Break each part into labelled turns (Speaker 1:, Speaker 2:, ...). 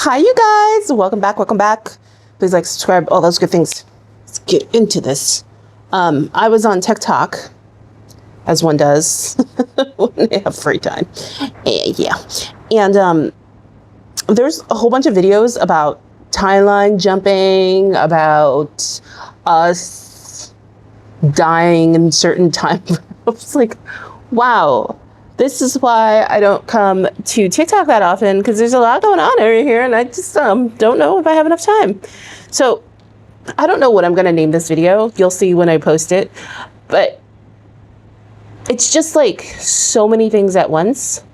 Speaker 1: Hi, you guys. Welcome back. Welcome back. Please like, subscribe, all those good things. Let's get into this. I was on TikTok, as one does when they have free time. Yeah. And there's a whole bunch of videos about timeline jumping, about us dying in certain time. I was like, wow. This is why I don't come to TikTok that often, because there's a lot going on over here, and I just don't know if I have enough time. So I don't know what I'm going to name this video. You'll see when I post it. But it's just like so many things at once.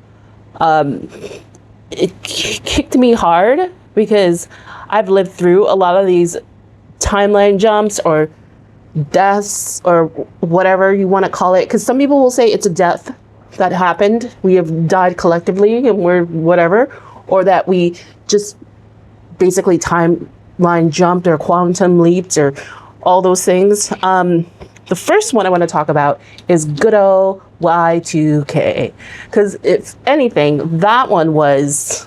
Speaker 1: It kicked me hard because I've lived through a lot of these timeline jumps or deaths or whatever you want to call it. Because some people will say it's a death that happened. We have died collectively and we're whatever. Or that we just basically timeline jumped or quantum leaped or all those things. The first one I want to talk about is good old Y2K. Because if anything, that one was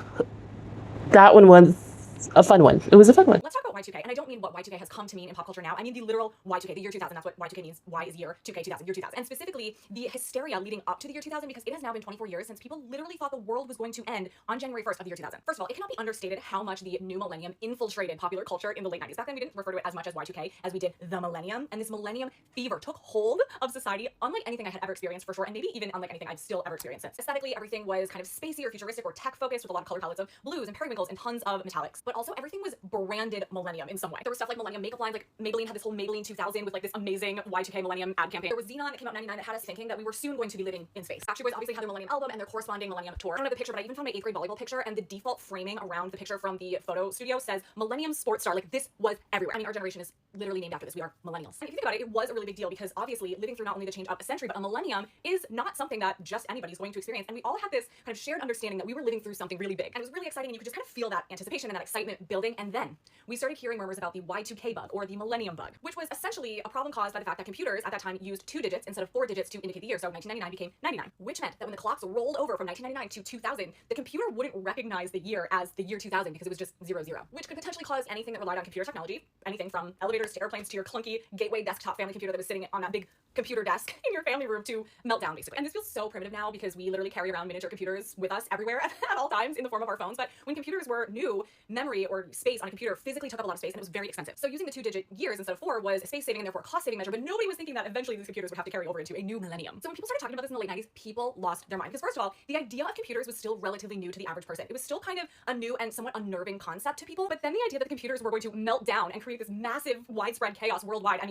Speaker 1: a fun one. It was a fun one.
Speaker 2: Let's talk about Y2K. And I don't mean what Y2K has come to mean in pop culture now. I mean the literal Y2K, the year 2000. That's what Y2K means. Y is year, 2K, 2000, year 2000. And specifically the hysteria leading up to the year 2000, because it has now been 24 years since people literally thought the world was going to end on January 1st of the year 2000. First of all, it cannot be understated how much the new millennium infiltrated popular culture in the late 90s. Back then, we didn't refer to it as much as Y2K as we did the millennium. And this millennium fever took hold of society unlike anything I had ever experienced for sure, and maybe even unlike anything I've still ever experienced since. Aesthetically, everything was kind of spacey or futuristic or tech focused with a lot of color palettes of blues and periwinkles and tons of metallics. But also everything was branded millennium in some way. There was stuff like millennium makeup lines, like Maybelline had this whole Maybelline 2000 with like this amazing Y2K millennium ad campaign. There was Xenon that came out in 99 that had us thinking that we were soon going to be living in space. Backstreet Boys obviously had their millennium album and their corresponding millennium tour. I don't have the picture, but I even found my 8th grade volleyball picture, and the default framing around the picture from the photo studio says Millennium Sports Star. Like, this was everywhere. I mean, our generation is literally named after this. We are millennials. And if you think about it, it was a really big deal because obviously living through not only the change of a century, but a millennium is not something that just anybody's going to experience. And we all had this kind of shared understanding that we were living through something really big. And it was really exciting, and you could just kind of feel that anticipation and that excitement building. And then we started hearing murmurs about the Y2K bug, or the millennium bug, which was essentially a problem caused by the fact that computers at that time used 2 digits instead of 4 digits to indicate the year. So 1999 became 99, which meant that when the clocks rolled over from 1999 to 2000, the computer wouldn't recognize the year as the year 2000 because it was just 00, which could potentially cause anything that relied on computer technology, anything from elevators to airplanes to your clunky gateway desktop family computer that was sitting on that big computer desk in your family room, to melt down basically. And this feels so primitive now because we literally carry around miniature computers with us everywhere at all times in the form of our phones. But when computers were new, memory or space on a computer physically took up a lot of space, and it was very expensive. So using the 2-digit years instead of 4 was a space saving and therefore a cost saving measure, but nobody was thinking that eventually these computers would have to carry over into a new millennium. So when people started talking about this in the late 90s, people lost their mind. Because first of all, the idea of computers was still relatively new to the average person. It was still kind of a new and somewhat unnerving concept to people. But then the idea that the computers were going to melt down and create this massive widespread chaos worldwide,
Speaker 1: I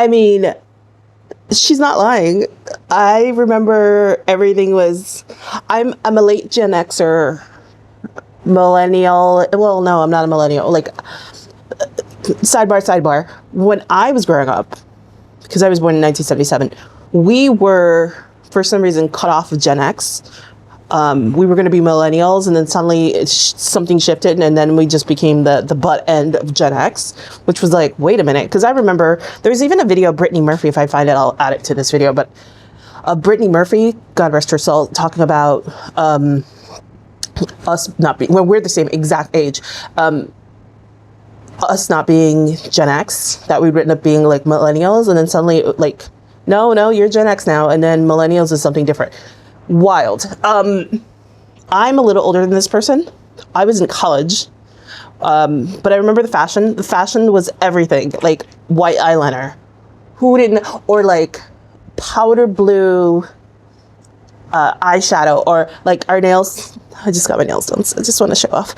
Speaker 1: mean, she's not lying. I remember everything was, I'm a late Gen Xer, millennial. Well, no, I'm not a millennial. Like, sidebar. When I was growing up, because I was born in 1977, we were, for some reason, cut off of Gen X. We were going to be millennials, and then suddenly something shifted, and then we just became the butt end of Gen X, which was like, wait a minute. Because I remember there was even a video of Brittany Murphy. If I find it, I'll add it to this video. But Brittany Murphy, God rest her soul, talking about us not being, when we're the same exact age, us not being Gen X, that we'd written up being like millennials, and then suddenly like, no, you're Gen X now, and then millennials is something different. Wild. I'm a little older than this person. I was in college, but I remember the fashion. The fashion was everything, like white eyeliner. Who didn't? Or like powder blue eyeshadow, or like our nails. I just got my nails done, so I just want to show off.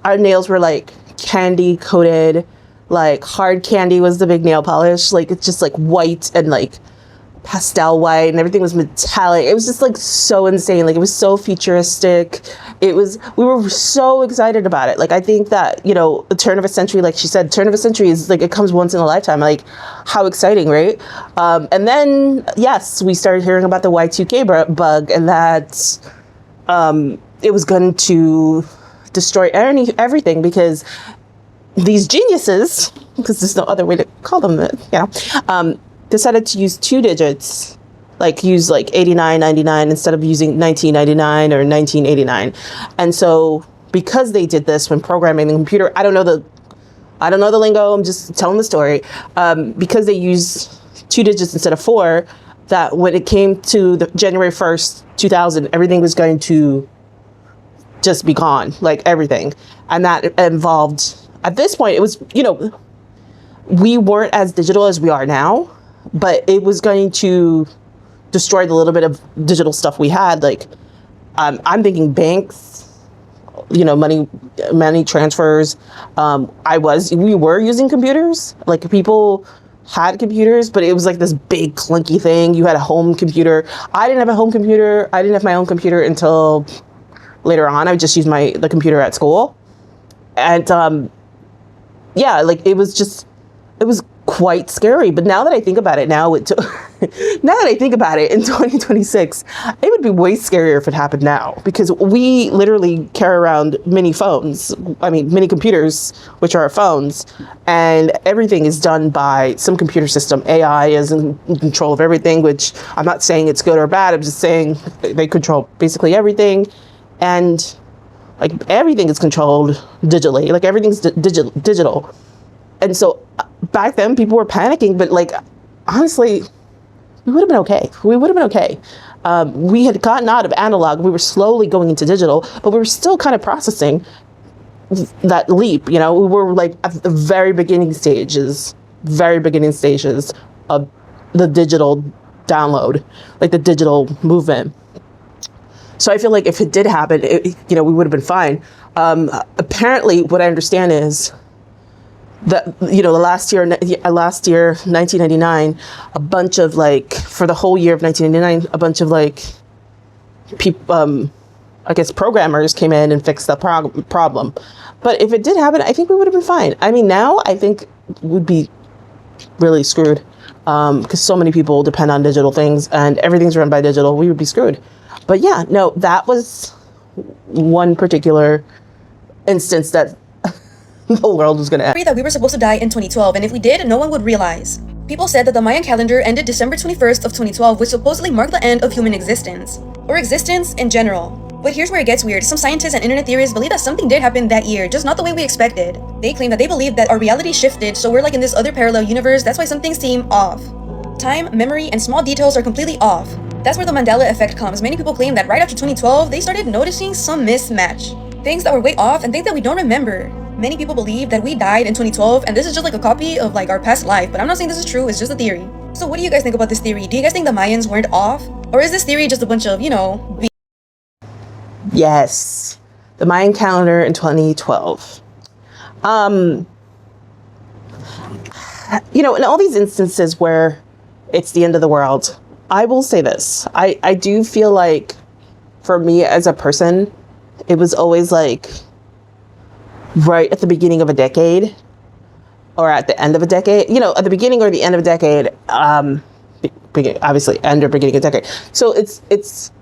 Speaker 1: Our nails were like candy coated, like hard candy was the big nail polish. Like it's just like white and like pastel white, and everything was metallic. It was just like so insane. Like it was so futuristic. We were so excited about it. Like I think that, you know, the turn of a century, like she said, turn of a century is like, it comes once in a lifetime. Like how exciting, right? And then yes, we started hearing about the Y2K bug, and that it was going to destroy everything, because these geniuses, because there's no other way to call them, decided to use 2 digits, like use like 89.99 instead of using 1999 or 1989. And so because they did this when programming the computer, I don't know the lingo, I'm just telling the story. Because they use 2 digits instead of 4, that when it came to the January 1st, 2000, everything was going to just be gone, like everything. And that involved, at this point, it was, we weren't as digital as we are now, but it was going to destroy the little bit of digital stuff we had. Like, I'm thinking banks, money transfers. We were using computers. Like, people had computers, but it was like this big clunky thing. You had a home computer. I didn't have a home computer. I didn't have my own computer until later on. I would just use the computer at school. And like it was quite scary. But now that I think about it, now that I think about it in 2026, it would be way scarier if it happened now, because we literally carry around mini computers, which are our phones, and everything is done by some computer system. AI is in control of everything, which I'm not saying it's good or bad. I'm just saying they control basically everything. And like everything is controlled digitally, like everything's digital. And so back then people were panicking, but like, honestly, we would have been okay. We had gotten out of analog. We were slowly going into digital, but we were still kind of processing that leap. We were like at the very beginning stages of the digital download, like the digital movement. So I feel like if it did happen, we would have been fine. Apparently, what I understand is that, last year, 1999, a bunch of like, for the whole year of 1999, a bunch of like people, I guess programmers came in and fixed the problem. But if it did happen, I think we would have been fine. I mean, now I think we'd be really screwed, because so many people depend on digital things and everything's run by digital. We would be screwed. But yeah, no, that was one particular instance that the world was going to end.
Speaker 3: That we were supposed to die in 2012, and if we did, no one would realize. People said that the Mayan calendar ended December 21st of 2012, which supposedly marked the end of human existence, or existence in general. But here's where it gets weird. Some scientists and internet theorists believe that something did happen that year, just not the way we expected. They claim that they believe that our reality shifted, so we're like in this other parallel universe. That's why some things seem off. Time, memory, and small details are completely off. That's where the Mandela effect comes. Many people claim that right after 2012, they started noticing some mismatch. Things that were way off and things that we don't remember. Many people believe that we died in 2012, and this is just like a copy of like our past life, but I'm not saying this is true, it's just a theory. So what do you guys think about this theory? Do you guys think the Mayans weren't off? Or is this theory just a bunch of,
Speaker 1: Yes, the Mayan calendar in 2012. In all these instances where it's the end of the world, I will say this. I do feel like, for me as a person, it was always like right at the beginning of a decade or at the end of a decade, at the beginning or the end of a decade, obviously end or beginning of a decade. So it's,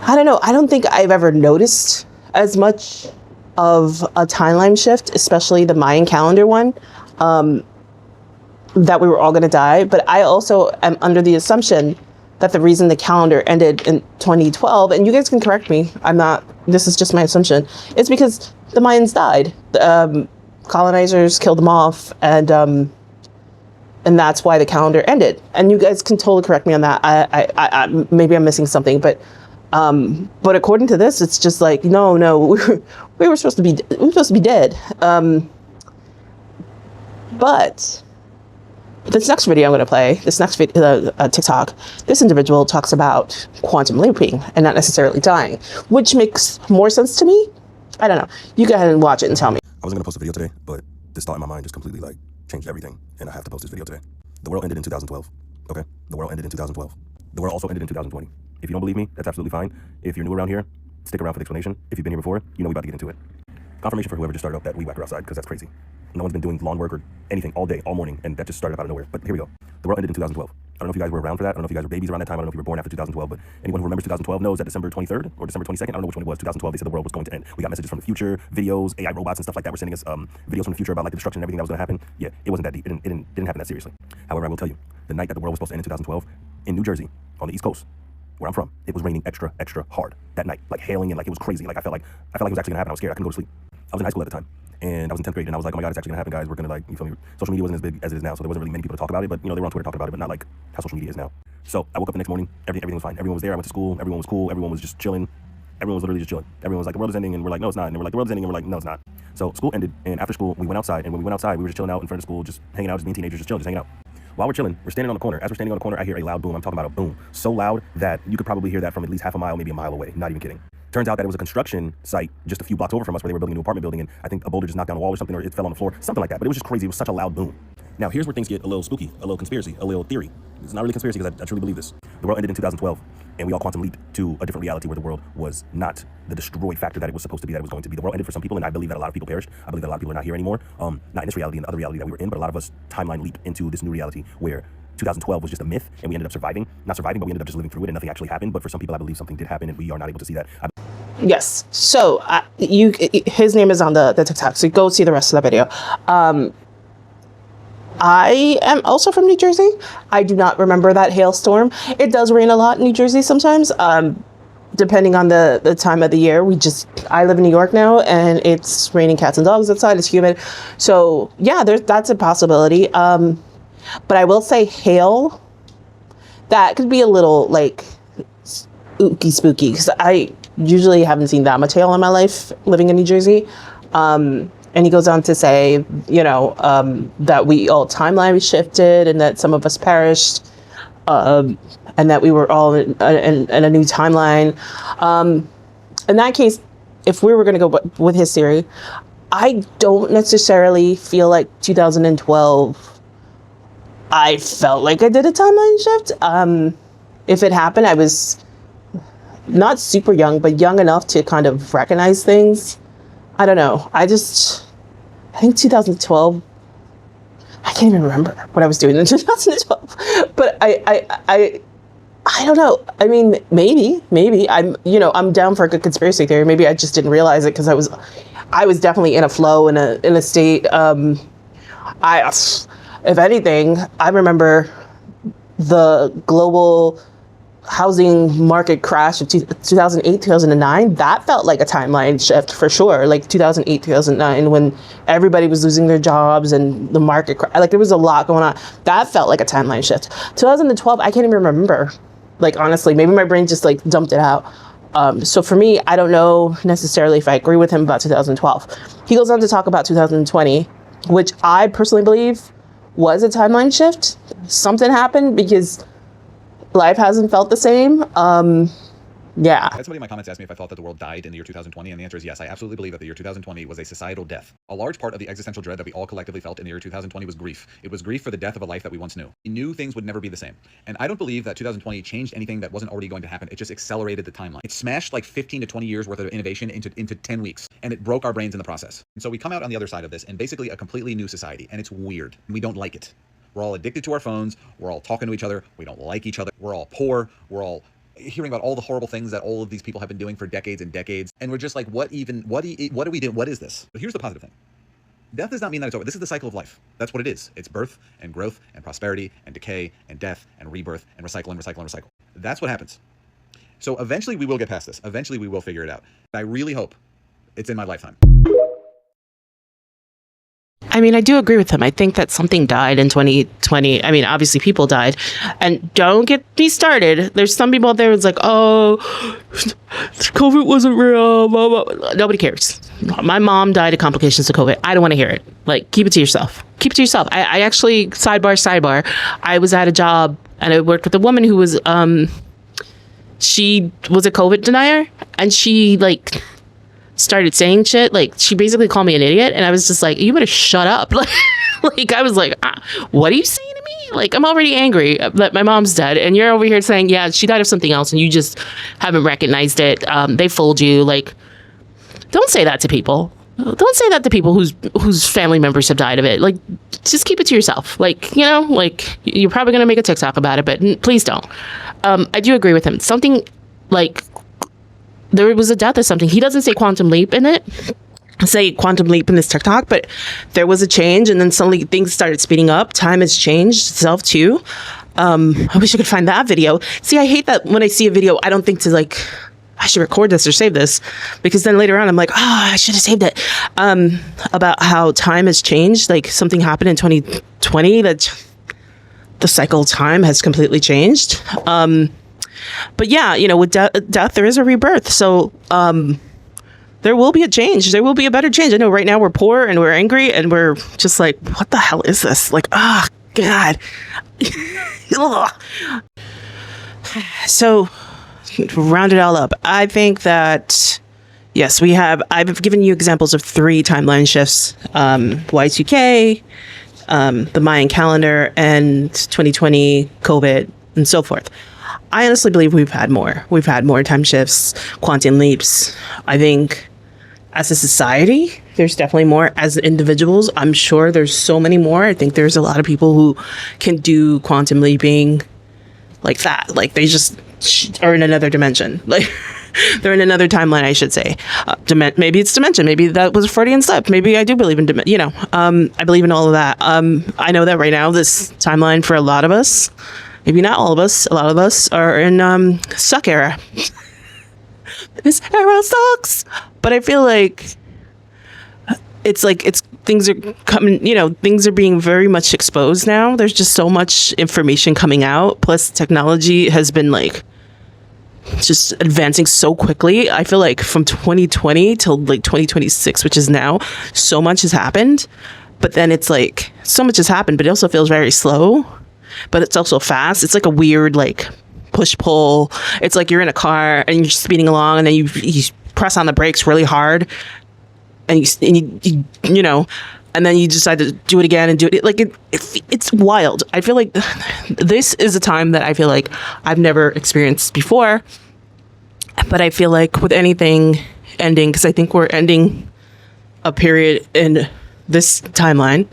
Speaker 1: I don't know. I don't think I've ever noticed as much of a timeline shift, especially the Mayan calendar one, that we were all going to die. But I also am under the assumption that the reason the calendar ended in 2012, and you guys can correct me, this is just my assumption, it's because the Mayans died. Colonizers killed them off, and that's why the calendar ended. And you guys can totally correct me on that. I maybe I'm missing something, but according to this, it's just like, no, we were supposed to be dead. But this next video I'm going to play, TikTok, this individual talks about quantum leaping and not necessarily dying, which makes more sense to me. I don't know. You go ahead and watch it and tell me.
Speaker 4: I wasn't going to post a video today, but this thought in my mind just completely changed everything, and I have to post this video today. The world ended in 2012. Okay? The world ended in 2012. The world also ended in 2020. If you don't believe me, that's absolutely fine. If you're new around here, stick around for the explanation. If you've been here before, we're about to get into it. Confirmation for whoever just started up that weed whacker outside, because that's crazy. No one's been doing lawn work or anything all day, all morning, and that just started out of nowhere. But here we go. The world ended in 2012. don't know if you guys were around for that. I don't know if you guys were babies around that time. I don't know if you were born after 2012, but anyone who remembers 2012 knows that December 23rd or December 22nd, I don't know which one it was, 2012, they said the world was going to end. We got messages from the future, videos, AI robots and stuff like that were sending us videos from the future about like the destruction and everything that was going to happen. Yeah, it wasn't that deep. It didn't happen that seriously. However, I will tell you, the night that the world was supposed to end in 2012, in New Jersey, on the East Coast, where I'm from, it was raining extra hard that night, like hailing and like it was crazy. Like I felt like it was actually gonna happen. I was scared. I couldn't go to sleep. I was in high school at the time, and I was in 10th grade, and I was like, oh my god, it's actually gonna happen, guys. We're gonna like, you feel me? Social media wasn't as big as it is now, so there wasn't really many people to talk about it. But you know, they were on Twitter talking about it, but not like how social media is now. So I woke up the next morning, everything was fine. Everyone was there. I went to school. Everyone was cool. Everyone was just chilling. Everyone was literally just chilling. Everyone was like, the world is ending, and we're like, no, it's not. And we're like, the world is ending, and we're like, no, it's not. So school ended, and after school, we went outside, and when we went outside, we were just chilling out in front of school, just hanging out, just being teenagers, just chilling, just hanging out. While we're chilling, we're standing on the corner. As we're standing on the corner, I hear a loud boom. I'm talking about a boom. So loud that you could probably hear that from at least half a mile, maybe a mile away. Not even kidding. Turns out that it was a construction site just a few blocks over from us where they were building a new apartment building, and I think a boulder just knocked down a wall or something, or it fell on the floor, something like that. But it was just crazy. It was such a loud boom. Now, here's where things get a little spooky, a little conspiracy, a little theory. It's not really conspiracy because I truly believe this. The world ended in 2012, and we all quantum leaped to a different reality where the world was not the destroyed factor that it was supposed to be, that it was going to be. The world ended for some people, and I believe that a lot of people perished. I believe that a lot of people are not here anymore. Not in this reality, in the other reality that we were in, but a lot of us timeline leap into this new reality where 2012 was just a myth, and we ended up surviving. Not surviving, but we ended up just living through it, and nothing actually happened. But for some people, I believe something did happen, and we are not able to see that.
Speaker 1: Yes. So his name is on the TikTok, so go see the rest of the video. I am also from New Jersey. I do not remember that hailstorm. It does rain a lot in New Jersey sometimes, depending on the time of the year. I live in New York now, and it's raining cats and dogs outside. It's humid. So yeah, that's a possibility. But I will say hail, that could be a little like spooky, because I usually haven't seen that much hail in my life living in New Jersey. And he goes on to say, that we all timeline shifted and that some of us perished, and that we were all in a new timeline. In that case, if we were going to go with his theory, I don't necessarily feel like 2012, I felt like I did a timeline shift. If it happened, I was not super young, but young enough to kind of recognize things. I don't know. I think 2012, I can't even remember what I was doing in 2012, but I don't know. I mean, maybe I'm down for a good conspiracy theory. Maybe I just didn't realize it because I was definitely in a flow, in a state. If anything, I remember the global housing market crash of 2008, 2009. That felt like a timeline shift for sure. Like 2008, 2009, when everybody was losing their jobs and the market, like there was a lot going on. That felt like a timeline shift. 2012, I can't even remember. Like, honestly, maybe my brain just like dumped it out. So for me, I don't know necessarily if I agree with him about 2012. He goes on to talk about 2020, which I personally believe was a timeline shift. Something happened because life hasn't felt the same. Yeah.
Speaker 5: I had somebody in my comments ask me if I thought that the world died in the year 2020, and the answer is yes. I absolutely believe that the year 2020 was a societal death. A large part of the existential dread that we all collectively felt in the year 2020 was grief. It was grief for the death of a life that we once knew. We knew things would never be the same. And I don't believe that 2020 changed anything that wasn't already going to happen. It just accelerated the timeline. It smashed like 15 to 20 years worth of innovation into 10 weeks, and it broke our brains in the process. And so we come out on the other side of this in basically a completely new society, and it's weird. We don't like it. We're all addicted to our phones. We're all talking to each other. We don't like each other. We're all poor. We're all hearing about all the horrible things that all of these people have been doing for decades and decades. And we're just like, what do we do? What is this? But here's the positive thing. Death does not mean that it's over. This is the cycle of life. That's what it is. It's birth and growth and prosperity and decay and death and rebirth and recycle and recycle and recycle. That's what happens. So eventually we will get past this. Eventually we will figure it out. I really hope it's in my lifetime.
Speaker 1: I mean, I do agree with him. I think that something died in 2020. I mean, obviously people died. And don't get me started. There's some people out there who's like, oh, COVID wasn't real. Blah, blah. Nobody cares. My mom died of complications of COVID. I don't want to hear it. Like, keep it to yourself. Keep it to yourself. I actually, sidebar, I was at a job and I worked with a woman who was, she was a COVID denier. And she, like, started saying shit. Like, she basically called me an idiot, and I was just like, you better shut up. Like I was like, what are you saying to me? Like, I'm already angry that my mom's dead, and you're over here saying, yeah, she died of something else, and you just haven't recognized it. They fooled you. Like, don't say that to people. Don't say that to people whose family members have died of it. Like, just keep it to yourself. Like, you know, like, you're probably going to make a TikTok about it, but please don't. I do agree with him. Something like there was a death or something. He doesn't say quantum leap in it. Say quantum leap in this TikTok, but there was a change, and then suddenly things started speeding up. Time has changed itself too. I wish I could find that video. See, I hate that when I see a video, I don't think to like, I should record this or save this, because then later on I'm like, oh, I should have saved it. About how time has changed. Like, something happened in 2020 that the cycle of time has completely changed. But yeah, you know, with death, there is a rebirth. So, there will be a change. There will be a better change. I know right now we're poor and we're angry and we're just like, what the hell is this? Like, oh, God. So, to round it all up, I think that, yes, I've given you examples of 3 timeline shifts, Y2K, the Mayan calendar, and 2020 COVID, and so forth. I honestly believe we've had more. We've had more time shifts, quantum leaps. I think as a society, there's definitely more. As individuals, I'm sure there's so many more. I think there's a lot of people who can do quantum leaping like that. Like, they just are in another dimension. Like, they're in another timeline, I should say. Maybe it's dimension. Maybe that was a Freudian slip. Maybe I do believe in dimension. You know, I believe in all of that. I know that right now, this timeline for a lot of us, maybe not all of us, a lot of us are in suck era. This era sucks. But I feel like it's things are coming, you know, things are being very much exposed now. There's just so much information coming out. Plus, technology has been like just advancing so quickly. I feel like from 2020 till like 2026, which is now, so much has happened. But then it's like, so much has happened, but it also feels very slow. But it's also fast. It's like a weird, like, push-pull. It's like you're in a car and you're speeding along, and then you press on the brakes really hard, and you know, and then you decide to do it again and do it. Like, it's wild. I feel like this is a time that I feel like I've never experienced before. But I feel like with anything ending, because I think we're ending a period in this timeline,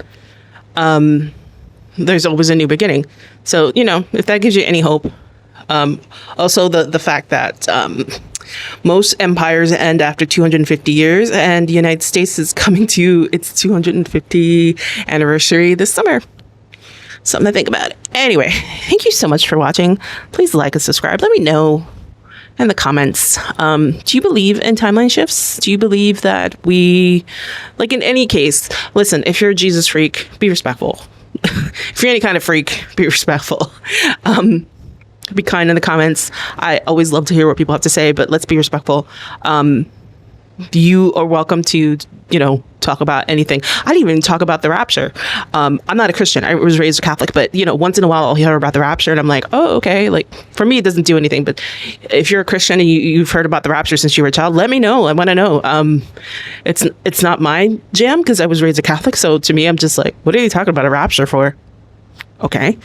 Speaker 1: there's always a new beginning. So, you know, if that gives you any hope. Also, the fact that most empires end after 250 years, and the United States is coming to its 250th anniversary this summer. Something to think about. Anyway, thank you so much for watching. Please like and subscribe. Let me know in the comments. Do you believe in timeline shifts? Do you believe that we, like, in any case, listen, if you're a Jesus freak, be respectful. If you're any kind of freak, be respectful. Be kind in the comments. I always love to hear what people have to say, but let's be respectful. You are welcome to, you know, talk about anything. I didn't even talk about the rapture. I'm not a Christian. I was raised a Catholic, but, you know, once in a while I'll hear about the rapture and I'm like, oh, okay. Like, for me, it doesn't do anything. But if you're a Christian and you've heard about the rapture since you were a child, let me know. I want to know. It's not my jam because I was raised a Catholic. So to me, I'm just like, what are you talking about a rapture for? Okay.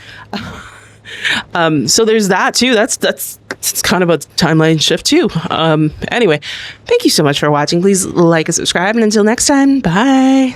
Speaker 1: So there's that too. That's kind of a timeline shift too. Anyway, thank you so much for watching. Please like and subscribe, and until next time, bye.